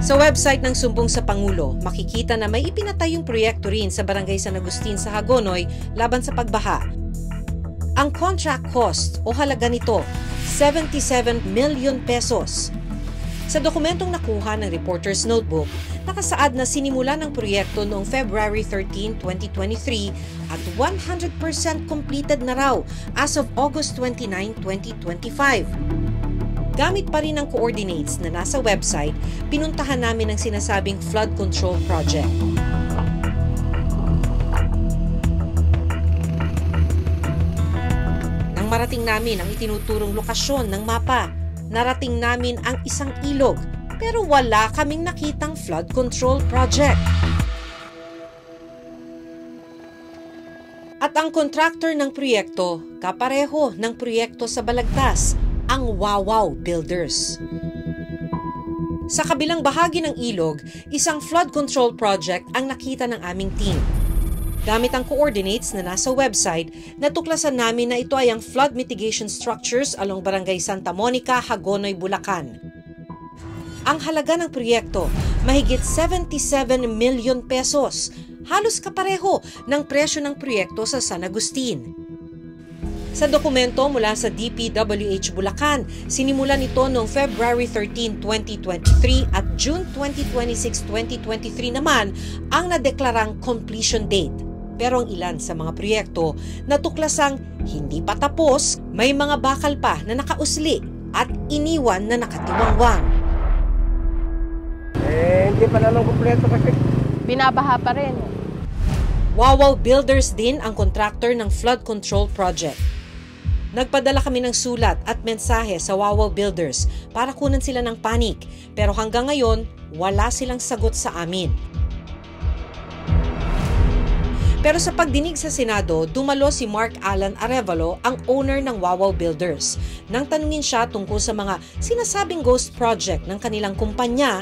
Sa website ng Sumbong sa Pangulo, makikita na may ipinatayong proyekto rin sa Barangay San Agustin sa Hagonoy laban sa pagbaha. Ang contract cost o halaga nito, 77 million pesos. Sa dokumentong nakuha ng Reporter's Notebook, nakasaad na sinimula ng proyekto noong February 13, 2023 at 100% completed na raw as of August 29, 2025. Gamit pa rin ang coordinates na nasa website, pinuntahan namin ang sinasabing flood control project. Nang marating namin ang itinuturong lokasyon ng mapa, narating namin ang isang ilog pero wala kaming nakitang flood control project. At ang contractor ng proyekto, kapareho ng proyekto sa Balagtas, ang Wawaw Builders. Sa kabilang bahagi ng ilog, isang flood control project ang nakita ng aming team. Gamit ang coordinates na nasa website, natuklasan namin na ito ay ang flood mitigation structures along Barangay Santa Monica, Hagonoy, Bulacan. Ang halaga ng proyekto, mahigit 77 million pesos, halos kapareho ng presyo ng proyekto sa San Agustin. Sa dokumento mula sa DPWH Bulacan, sinimulan ito noong February 13, 2023 at June 2026, 2023 naman ang nadeklarang completion date. Pero ang ilan sa mga proyekto natuklasang hindi pa tapos, may mga bakal pa na nakausli at iniwan na nakatiwangwang. Hindi pa naman kumpleto kasi binabaha pa rin. Wawaw Builders din ang contractor ng flood control project. Nagpadala kami ng sulat at mensahe sa Wawaw Builders para kunan sila ng panik, pero hanggang ngayon, wala silang sagot sa amin. Pero sa pagdinig sa Senado, dumalo si Mark Alan Arevalo, ang owner ng Wawaw Builders. Nang tanungin siya tungkol sa mga sinasabing ghost project ng kanilang kumpanya.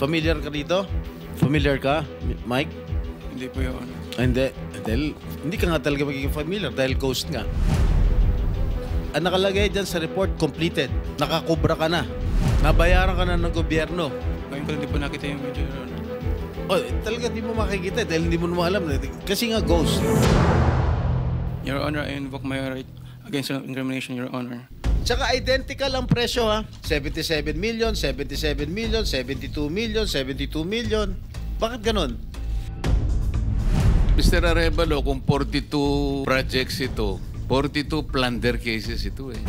Familiar ka dito? Familiar ka, Mike? Hindi po yun. Hindi. Dahil, hindi ka nga talaga magiging familiar dahil ghost nga. Ang nakalagay dyan sa report, completed. Nakakubra ka na. Nabayaran ka na ng gobyerno. Ngayon ko lang di po nakita yung video yun. Oh, talaga hindi mo makikita dahil hindi mo naman alam. Kasi nga ghost. Your Honor, I invoke my right against self-incrimination, Your Honor. Tsaka identical ang presyo ha. 77 million, 77 million, 72 million, 72 million. Bakit ganon? Mr. Arevalo, kung 42 projects ito, 42 plunder cases ito eh.